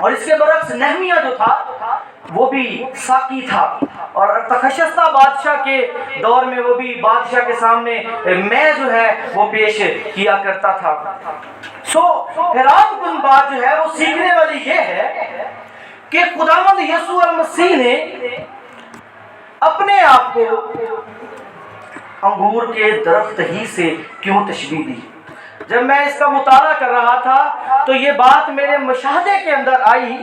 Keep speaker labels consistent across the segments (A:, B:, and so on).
A: اور اس کے برعکس نہمیہ جو تھا وہ بھی ساقی تھا، اور ارتخشستہ بادشاہ کے دور میں وہ بھی بادشاہ کے سامنے میں جو ہے وہ پیش کیا کرتا تھا۔ حیران کن بات جو ہے وہ سیکھنے والی یہ ہے کہ خداوند یسوع المسیح نے اپنے آپ کو انگور کے درخت ہی سے کیوں تشبیہ دی؟ جب میں اس کا مطالعہ کر رہا تھا تو یہ بات میرے مشاہدے کے اندر آئی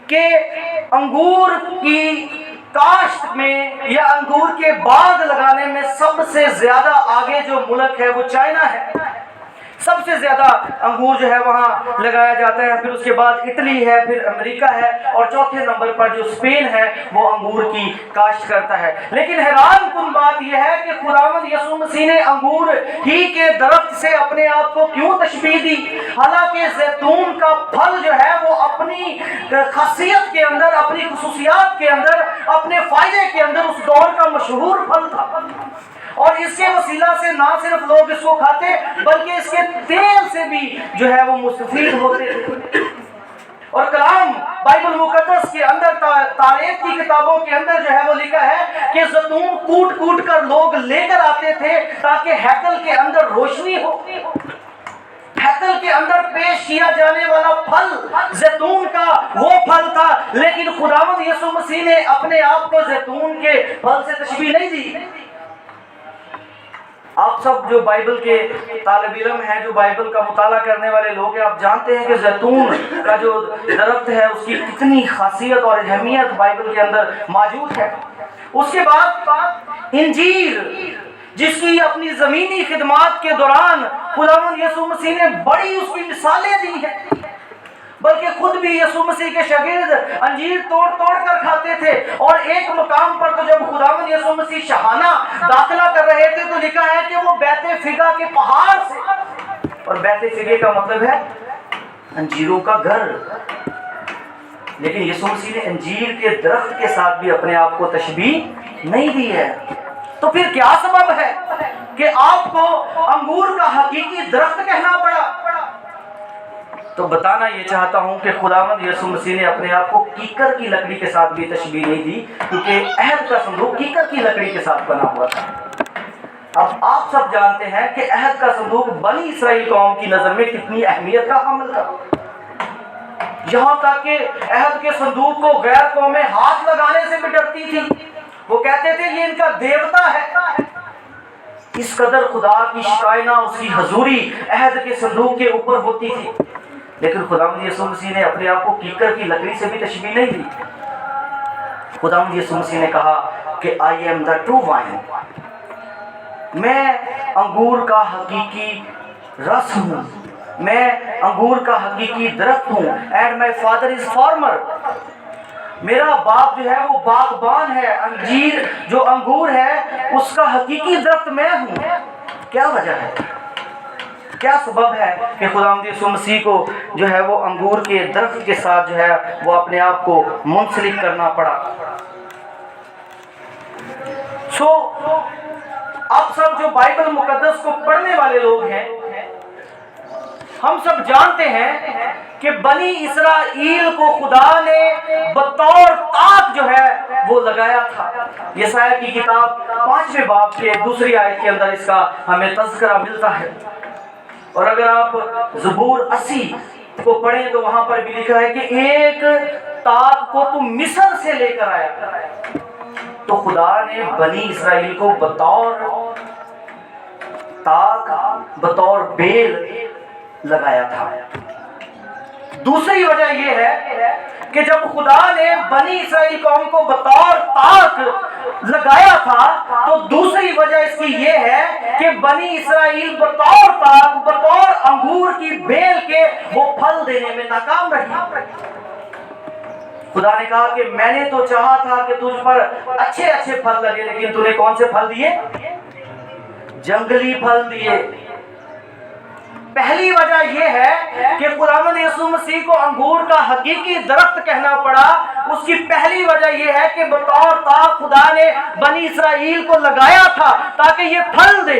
A: کہ انگور کی کاشت میں یا انگور کے باغ لگانے میں سب سے زیادہ آگے جو ملک ہے وہ چائنا ہے۔ سب سے زیادہ انگور جو ہے وہاں لگایا جاتا ہے، پھر اس کے بعد اٹلی ہے، پھر امریکہ ہے، اور چوتھے نمبر پر جو اسپین ہے وہ انگور کی کاشت کرتا ہے۔ لیکن حیران کن بات یہ ہے کہ خداوند یسوع مسیح نے انگور ہی کے درخت سے اپنے آپ کو کیوں تشبیہ دی؟ حالانکہ زیتون کا پھل جو ہے وہ اپنی خاصیت کے اندر، اپنی خصوصیات کے اندر، اپنے فائدے کے اندر اس دور کا مشہور پھل تھا، اور اس کے وسیلہ سے نہ صرف لوگ اس کو کھاتے بلکہ اس کے تیل سے بھی جو ہے وہ مستفید ہوتے تھے۔ اور کلام بائبل مقدس کے اندر، تاریخ کی کتابوں کے اندر جو ہے وہ لکھا ہے کہ زیتون کوٹ کوٹ کر لوگ لے کر آتے تھے تاکہ ہیکل کے اندر روشنی ہو۔ ہیکل کے اندر پیش کیا جانے والا پھل زیتون کا وہ پھل تھا، لیکن خداوند یسوع مسیح نے اپنے آپ کو زیتون کے پھل سے تشبیہ نہیں دی۔ آپ سب جو بائبل کے طالب علم ہیں، جو بائبل کا مطالعہ کرنے والے لوگ ہیں، آپ جانتے ہیں کہ زیتون کا جو درخت ہے اس کی کتنی خاصیت اور اہمیت بائبل کے اندر موجود ہے۔ اس کے بعد انجیر، جس کی اپنی زمینی خدمات کے دوران خداوند یسوع مسیح نے بڑی اس کی مثالیں دی ہیں، بلکہ خود بھی یسوع مسیح کے شاگرد انجیر توڑ توڑ کر کھاتے تھے، اور ایک مقام پر تو جب خداوند یسوع مسیح شاہانہ داخلہ کر رہے تھے تو لکھا ہے کہ وہ بیت فگا کے پہاڑ سے، اور بیت فگے کا مطلب ہے انجیروں کا گھر، لیکن یسوع مسیح نے انجیر کے درخت کے ساتھ بھی اپنے آپ کو تشبیہ نہیں دی ہے۔ تو پھر کیا سبب ہے کہ آپ کو انگور کا حقیقی درخت کہنا پڑا؟ تو بتانا یہ چاہتا ہوں کہ خداوند یسوع مسیح نے اپنے آپ کو کیکر کی لکڑی کے ساتھ بھی تشبیہ نہیں دی، کیونکہ عہد کا صندوق کیکر کی لکڑی کے ساتھ بنا ہوا تھا۔ اب آپ سب جانتے ہیں کہ عہد کا صندوق بنی اسرائیل قوم کی نظر میں کتنی اہمیت کا حامل تھا، یہاں تک کہ عہد کے صندوق کو غیر قومیں ہاتھ لگانے سے بھی ڈرتی تھی۔ وہ کہتے تھے یہ ان کا دیوتا ہے۔ اس قدر خدا کی شکاینا اس کی حضوری عہد کے صندوق کے اوپر ہوتی تھی، لیکن خداوند یسوع مسیح نے اپنے آپ کو کیکر کی لکڑی سے بھی تشبیہ نہیں دی۔ خداوند یسوع مسیح نے کہا کہ آئی ایم دا ٹرو وائن، میں انگور کا حقیقی رس ہوں، میں انگور کا حقیقی درخت ہوں، and my father is farmer, میرا باپ جو ہے وہ باغبان ہے، انجیر جو انگور ہے اس کا حقیقی درخت میں ہوں۔ کیا وجہ ہے، کیا سبب ہے کہ خداوند یسوع مسیح کو جو ہے وہ انگور کے درخت کے ساتھ جو ہے وہ اپنے آپ کو منسلک کرنا پڑا؟ آپ سب جو بائبل مقدس کو پڑھنے والے لوگ ہیں، ہم سب جانتے ہیں کہ بنی اسرائیل کو خدا نے بطور طاق جو ہے وہ لگایا تھا۔ یسایہ کی کتاب 5ویں باب کے 2 آیت کے اندر اس کا ہمیں تذکرہ ملتا ہے، اور اگر آپ زبور 80 کو پڑھیں تو وہاں پر بھی لکھا ہے کہ ایک طاق کو تم مصر سے لے کر آیا۔ تو خدا نے بنی اسرائیل کو بطور طاق، بطور بیل لگایا تھا۔ دوسری وجہ یہ ہے کہ جب خدا نے بنی اسرائیل قوم کو بطور طاق لگایا تھا تو دوسری وجہ اس کی یہ ہے کہ بنی اسرائیل بطور طاق، بطور انگور کی بیل کے وہ پھل دینے میں ناکام رہی۔ خدا نے کہا کہ میں نے تو چاہا تھا کہ تجھ پر اچھے اچھے پھل لگے، لیکن تو نے کون سے پھل دیے؟ جنگلی پھل دیے۔ پہلی وجہ یہ ہے کہ خداوند یسوع مسیح کو انگور کا حقیقی درخت کہنا پڑا، اس کی پہلی وجہ یہ ہے کہ بطور طاق خدا نے بنی اسرائیل کو لگایا تھا تاکہ یہ پھل دے۔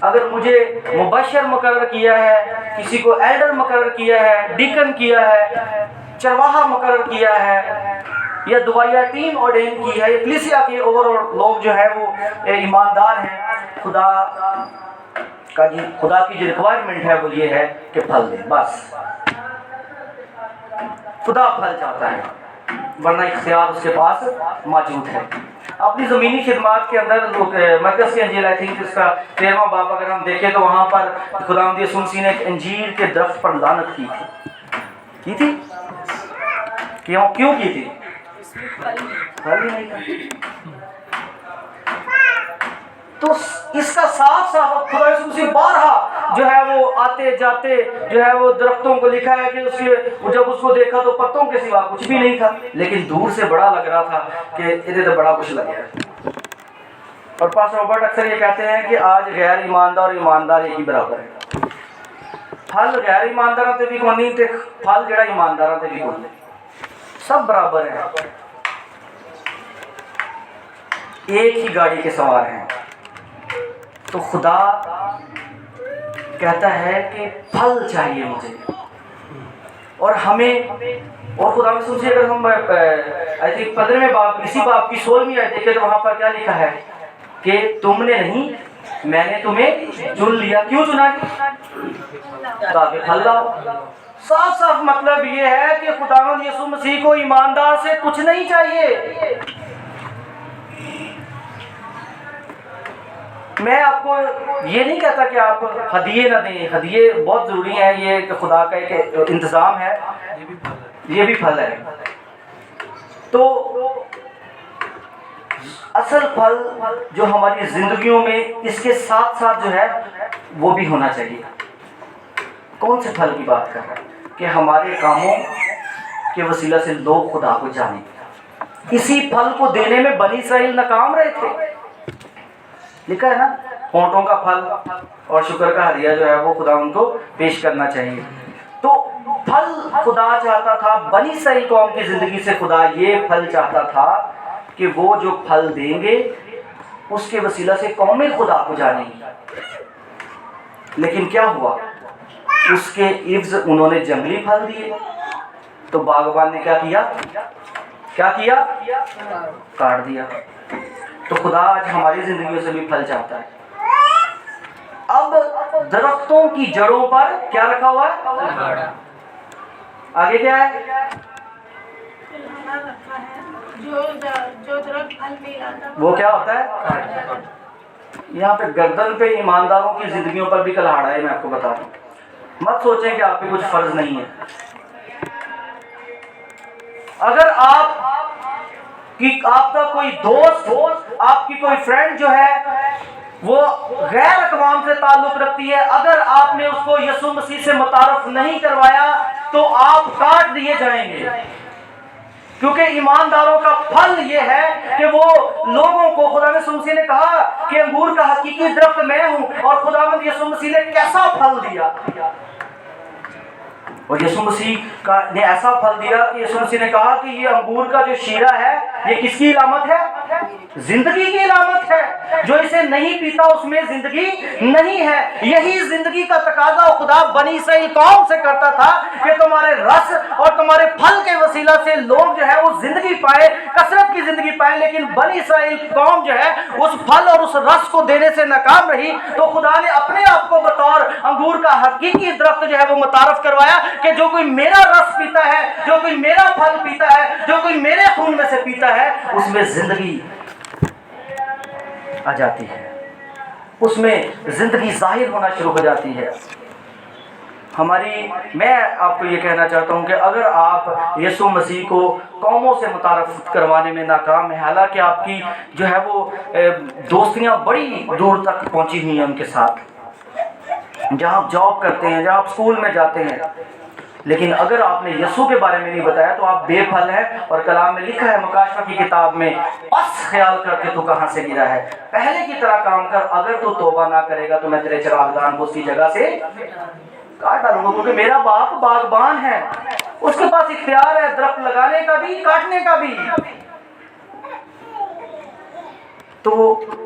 A: اگر مجھے مبشر مقرر کیا ہے، کسی کو ایلڈر مقرر کیا ہے، ڈیکن کیا ہے، چرواہا مقرر کیا ہے، یا دعائیہ ٹیم آرڈین کی ہے، یا کلیسیا کے اوور لوگ جو ہے وہ ایماندار ہیں، خدا کی جو ریکوائرمنٹ ہے وہ یہ ہے کہ پھل دیں، بس خدا پھل چاہتا ہے، ورنہ اختیار اس کے پاس موجود ہے۔ اپنی زمینی خدمات کے اندر مرکز کی انجیل آئی تھنک اس کا 13واں باب اگر ہم دیکھیں تو وہاں پر خداوند یسوع مسیح نے ایک انجیر کے درخت پر لعنت کی تھی کیوں کی تھی؟ پھل ہی نہیں تھا۔ تو اس کا صاف خدا یسوع مسیح بارہا جو ہے وہ آتے جاتے جو ہے وہ درختوں کو لکھا ہے کہ جب اس کو دیکھا تو پتوں کے سوا کچھ بھی نہیں تھا، لیکن دور سے بڑا لگ رہا تھا کہ ادھر تو بڑا کچھ لگ گیا۔ اور پاسٹر رابرٹ اکثر یہ کہتے ہیں کہ آج غیر ایماندار اور ایماندار ایک ہی برابر ہے، پھل غیر ایماندار تے بھی کوئی نہیں تے پھل جڑا ایماندار تے بھی کوئی نہیں، سب برابر ہیں، ایک ہی گاڑی کے سوار ہیں۔ تو خدا کہتا ہے کہ پھل چاہیے مجھے، اور ہمیں، اور خدا میں سوچیے اگر ہم 15ویں باب اسی باب کی 16ویں آیت دیکھیں تو وہاں پر کیا لکھا ہے کہ تم نے نہیں میں نے تمہیں چن لیا، کیوں چنا؟ تاکہ پھل لاؤ۔ صاف مطلب یہ ہے کہ خداوند یسوع مسیح کو ایماندار سے کچھ نہیں چاہیے۔ میں آپ کو یہ نہیں کہتا کہ آپ ہدیے نہ دیں، ہدیے بہت ضروری ہیں، یہ خدا کا ایک انتظام ہے، یہ بھی پھل ہے۔ تو اصل پھل جو ہماری زندگیوں میں اس کے ساتھ جو ہے وہ بھی ہونا چاہیے۔ کون سے پھل کی بات کر رہا ہے؟ کہ ہمارے کاموں کے وسیلہ سے لوگ خدا کو جانیں۔ اسی پھل کو دینے میں بنی اسرائیل ناکام رہے تھے، لکھا ہے نا، ہونٹوں کا پھل اور شکر کا ہدیہ جو ہے وہ خدا ان کو پیش کرنا چاہیے۔ تو پھل خدا چاہتا تھا، بنی اسرائیل قوم کی زندگی سے خدا یہ پھل چاہتا تھا کہ وہ جو پھل دیں گے اس کے وسیلہ سے قومیں خدا کو جانیں گی۔ لیکن کیا ہوا؟ اس کے عوض انہوں نے جنگلی پھل دیے، تو باغبان نے کیا کیا؟ کاٹ دیا۔ تو خدا آج ہماری زندگیوں سے بھی پھل چاہتا ہے۔ اب درختوں کی جڑوں پر کیا رکھا ہوا ہے؟ آگے کیا ہے؟ وہ کیا ہوتا ہے؟ یہاں پہ گردن پہ ایمانداروں کی زندگیوں پر بھی کلاڑا ہے، میں آپ کو بتا دوں۔ مت سوچیں کہ آپ پہ کچھ فرض نہیں ہے۔ اگر آپ کا کوئی دوست، آپ کی کوئی فرینڈ جو ہے وہ غیر اقوام سے تعلق رکھتی ہے، اگر آپ نے اس کو یسوع مسیح سے متعارف نہیں کروایا تو آپ کاٹ دیے جائیں گے، کیونکہ ایمانداروں کا پھل یہ ہے کہ وہ لوگوں کو، خدا نے یسوع مسیح نے کہا کہ انگور کا حقیقی درخت میں ہوں، اور خداوند یسوع مسیح نے کیسا پھل دیا، اور یسوع مسیح نے ایسا پھل دیا کہ یسوع مسیح نے کہا کہ یہ انگور کا جو شیرہ ہے یہ کس کی علامت ہے؟ زندگی کی علامت ہے۔ جو اسے نہیں پیتا اس میں زندگی نہیں ہے۔ یہی زندگی کا تقاضا خدا بنی اسرائیل قوم سے کرتا تھا کہ تمہارے رس اور تمہارے پھل کے وسیلہ سے لوگ جو ہے وہ زندگی پائے، کثرت کی زندگی پائے، لیکن بنی اسرائیل قوم جو ہے اس پھل اور اس رس کو دینے سے ناکام رہی۔ تو خدا نے اپنے آپ کو بطور انگور کا حقیقی درخت جو ہے وہ متعارف کروایا کہ جو کوئی میرا رس پیتا ہے، جو کوئی میرا پھل پیتا ہے، جو کوئی میرے خون میں سے پیتا ہے، اس میں زندگی آ جاتی ہے، اس میں زندگی ظاہر ہونا شروع ہو جاتی ہے۔ میں آپ کو یہ کہنا چاہتا ہوں کہ اگر آپ یسوع مسیح کو قوموں سے متعارف کروانے میں ناکام ہیں، حالانکہ آپ کی جو ہے وہ دوستیاں بڑی دور تک پہنچی ہوئی ہیں ان کے ساتھ، جہاں آپ جاب کرتے ہیں، جہاں آپ اسکول میں جاتے ہیں، لیکن اگر آپ نے یسوع کے بارے میں نہیں بتایا تو آپ بے پھل ہیں۔ اور کلام میں لکھا ہے مکاشفہ کی کتاب میں، بس خیال کر کے تو کہاں سے گرا ہے، پہلے کی طرح کام کر، اگر تو توبہ نہ کرے گا تو میں تیرے چراغدان کو اسی جگہ سے کاٹ ڈالوں گا، کیونکہ میرا باپ باغبان ہے، اس کے پاس اختیار ہے درخت لگانے کا بھی، کاٹنے کا بھی۔ تو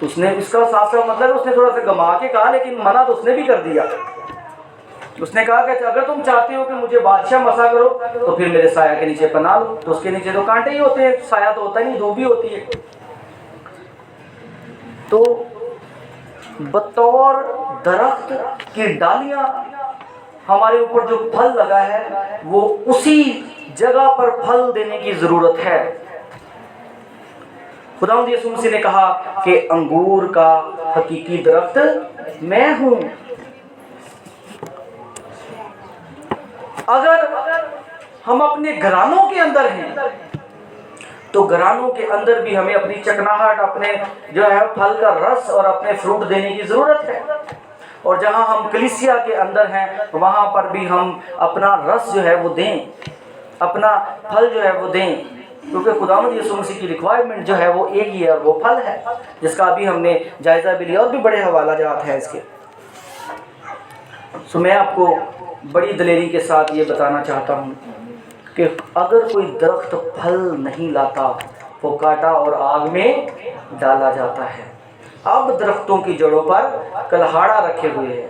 A: تو اس نے اس کا صاف صاف مطلب اس نے تھوڑا سا گما کے کہا، لیکن منع تو اس نے بھی کر دیا۔ اس نے کہا کہ اگر تم چاہتے ہو کہ مجھے بادشاہ مسا کرو تو پھر میرے سایہ کے نیچے پناہ لو۔ تو اس کے نیچے تو کانٹے ہی ہوتے ہیں، سایہ تو ہوتا نہیں، دھوپ بھی ہوتی ہے۔ تو بطور درخت کی ڈالیاں ہمارے اوپر جو پھل لگا ہے وہ اسی جگہ پر پھل دینے کی ضرورت ہے۔ خداوند یسوع مسیح نے کہا کہ انگور کا حقیقی درخت میں ہوں۔ اگر ہم اپنے گھرانوں کے اندر ہیں تو گھرانوں کے اندر بھی ہمیں اپنی چکناہٹ، اپنے جو ہے پھل کا رس اور اپنے فروٹ دینے کی ضرورت ہے۔ اور جہاں ہم کلیسیا کے اندر ہیں وہاں پر بھی ہم اپنا رس جو ہے وہ دیں، اپنا پھل جو ہے وہ دیں، کیونکہ خداوند یسوع مسیح کی ریکوائرمنٹ جو ہے وہ ایک ہی ہے اور وہ پھل ہے، جس کا ابھی ہم نے جائزہ بھی لیا، اور بھی بڑے حوالہ جات ہیں اس کے۔ میں آپ کو بڑی دلیری کے ساتھ یہ بتانا چاہتا ہوں کہ اگر کوئی درخت پھل نہیں لاتا وہ کاٹا اور آگ میں ڈالا جاتا ہے۔ اب درختوں کی جڑوں پر کلہاڑا رکھے ہوئے ہیں۔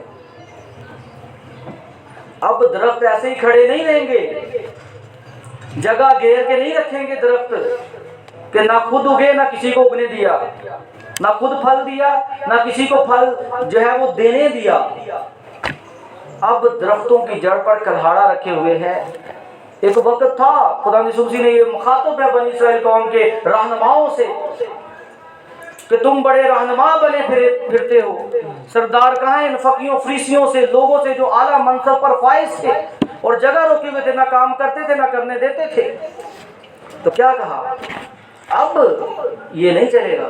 A: اب درخت ایسے ہی کھڑے نہیں رہیں گے، جگہ گھیر کے نہیں رکھیں گے درخت کہ نہ خود اگے نہ کسی کو اگنے دیا، نہ خود پھل دیا نہ کسی کو پھل جو ہے وہ دینے دیا۔ اب درختوں کی جڑ پر کلہاڑا رکھے ہوئے ہیں۔ ایک وقت تھا خدا یسوع مسیح نے یہ مخاطب ہے بنی اسرائیل قوم کے رہنماؤں سے کہ تم بڑے رہنما بنے پھرتے ہو، سردار کہاں ہیں ان فقیوں فریسیوں سے، لوگوں سے جو اعلیٰ منصب پر فائز تھے اور جگہ روکے ہوئے تھے، نہ کام کرتے تھے نہ کرنے دیتے تھے۔ تو کیا کہا؟ اب یہ نہیں چلے گا،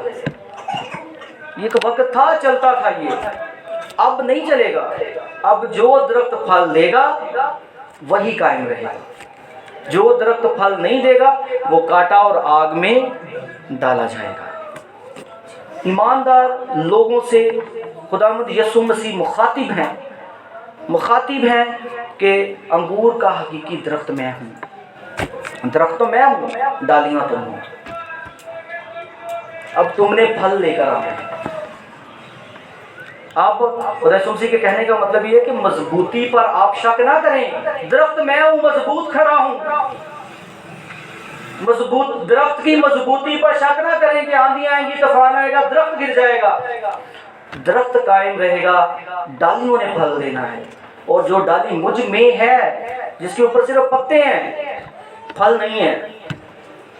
A: یہ تو وقت تھا چلتا تھا، یہ اب نہیں چلے گا۔ اب جو درخت پھل دے گا وہی قائم رہے گا، جو درخت پھل نہیں دے گا وہ کاٹا اور آگ میں ڈالا جائے گا۔ ایماندار لوگوں سے خداوند یسوع مسیح مخاطب ہیں کہ انگور کا حقیقی درخت میں ہوں، درخت تو میں ہوں، ڈالیاں تم ہوں۔ اب تم نے پھل لے کر آنا ہے۔ آپ خدا یسوع مسیح کے کہنے کا مطلب یہ ہے کہ مضبوطی پر آپ شک نہ کریں۔ درخت میں ہوں، مضبوط کھڑا ہوں، مضبوط درخت کی مضبوطی پر شک نہ کریں کہ آندھی آئیں گی، طوفان آئے گا، درخت گر جائے گا۔ درخت قائم رہے گا، ڈالیوں نے پھل دینا ہے، اور جو ڈالی مجھ میں ہے جس کے اوپر صرف پتے ہیں، پھل نہیں ہے،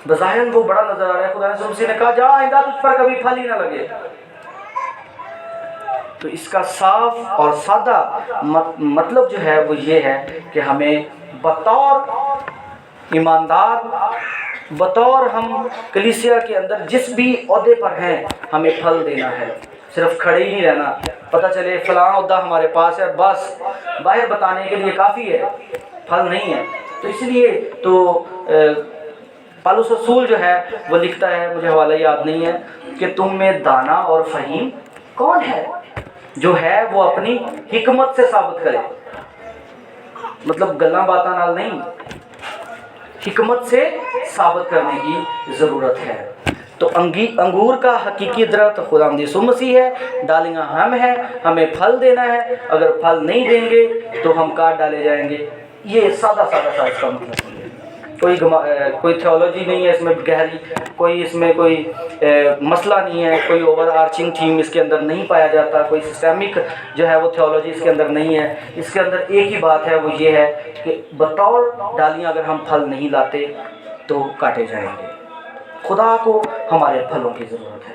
A: بظاہر وہ بڑا نظر آ رہا ہے، خدا یسوع مسیح نے کہا جا آئندہ تجھ پر کبھی پھل ہی نہ لگے۔ تو اس کا صاف اور سادہ مطلب جو ہے وہ یہ ہے کہ ہمیں بطور ایماندار، بطور ہم کلیسیا کے اندر جس بھی عہدے پر ہیں ہمیں پھل دینا ہے، صرف کھڑے ہی نہیں رہنا۔ پتہ چلے فلاں عہدہ ہمارے پاس ہے، بس باہر بتانے کے لیے کافی ہے، پھل نہیں ہے۔ تو اس لیے تو پالوس رسول جو ہے وہ لکھتا ہے، مجھے حوالہ یاد نہیں ہے، کہ تم میں دانا اور فہیم کون ہے جو ہے وہ اپنی حکمت سے ثابت کرے، مطلب گلاں باتاں نال نہیں، حکمت سے ثابت کرنے کی ضرورت ہے۔ تو انگور کا حقیقی درخت خداوند یسوع مسیح ہے، ڈالیاں ہم ہیں، ہمیں پھل دینا ہے، اگر پھل نہیں دیں گے تو ہم کاٹ ڈالے جائیں گے۔ یہ سادہ سا اس کا مطلب ہے، کوئی تھیولوجی نہیں ہے اس میں گہری، کوئی اس میں کوئی مسئلہ نہیں ہے، کوئی اوور آرچنگ تھیم اس کے اندر نہیں پایا جاتا، کوئی سسٹمک جو ہے وہ تھیولوجی اس کے اندر نہیں ہے۔ اس کے اندر ایک ہی بات ہے، وہ یہ ہے کہ بطور ڈالیاں اگر ہم پھل نہیں لاتے تو کاٹے جائیں گے۔ خدا کو ہمارے پھلوں کی ضرورت ہے،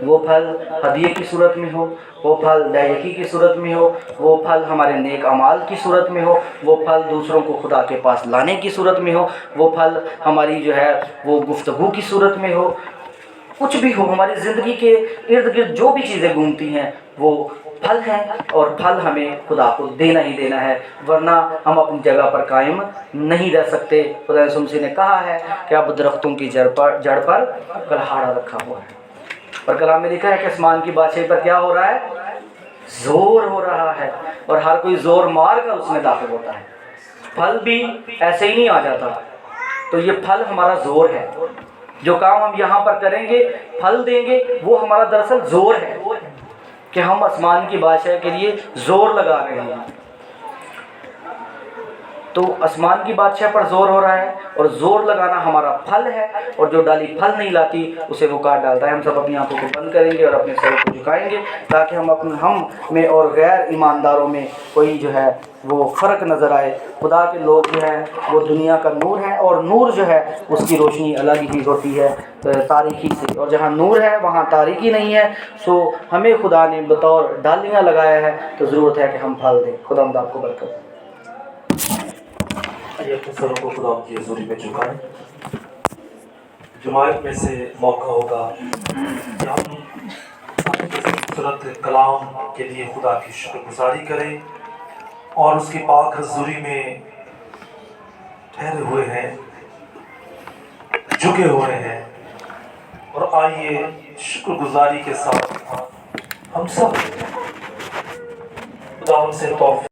A: وہ پھل ہدیے کی صورت میں ہو، وہ پھل لائحقی کی صورت میں ہو، وہ پھل ہمارے نیک اعمال کی صورت میں ہو، وہ پھل دوسروں کو خدا کے پاس لانے کی صورت میں ہو، وہ پھل ہماری جو ہے وہ گفتگو کی صورت میں ہو، کچھ بھی ہو، ہماری زندگی کے ارد گرد جو بھی چیزیں گھومتی ہیں وہ پھل ہیں، اور پھل ہمیں خدا کو دینا ہی دینا ہے، ورنہ ہم اپنی جگہ پر قائم نہیں رہ سکتے۔ خدا یسوع مسیح نے کہا ہے کہ اب درختوں کی جڑ پر کلہاڑا رکھا ہوا ہے، اور کلام میں لکھا ہے کہ آسمان کی بادشاہی پر کیا ہو رہا ہے؟ زور ہو رہا ہے، اور ہر کوئی زور مار کر اس میں داخل ہوتا ہے۔ پھل بھی ایسے ہی نہیں آ جاتا، تو یہ پھل ہمارا زور ہے، جو کام ہم یہاں پر کریں گے پھل دیں گے، وہ ہمارا دراصل زور ہے کہ ہم آسمان کی بادشاہ کے لیے زور لگا رہے ہیں۔ تو آسمان کی بادشاہ پر زور ہو رہا ہے، اور زور لگانا ہمارا پھل ہے، اور جو ڈالی پھل نہیں لاتی اسے وہ کاٹ ڈالتا ہے۔ ہم سب اپنی آنکھوں کو بند کریں گے اور اپنے سر کو جھکائیں گے تاکہ ہم میں اور غیر ایمانداروں میں کوئی جو ہے وہ فرق نظر آئے۔ خدا کے لوگ جو ہیں وہ دنیا کا نور ہیں، اور نور جو ہے اس کی روشنی الگ ہی ہوتی ہے تاریکی سے، اور جہاں نور ہے وہاں تاریکی نہیں ہے۔ سو ہمیں خدا نے بطور ڈالیاں لگایا ہے، تو ضرورت ہے کہ ہم پھل دیں۔ خدا آپ کو برکت۔
B: آئیے اپنے سروں کو خدا کی حضوری میں جھکائیں۔ جماعت میں سے موقع ہوگا کہ ہم خوبصورت کلام کے لیے خدا کی شکر گزاری کریں اور اس کی پاک حضوری میں ٹھہرے ہوئے ہیں، جھکے ہوئے ہیں، اور آئیے شکر گزاری کے ساتھ ہم سب خدا ان سے توفیق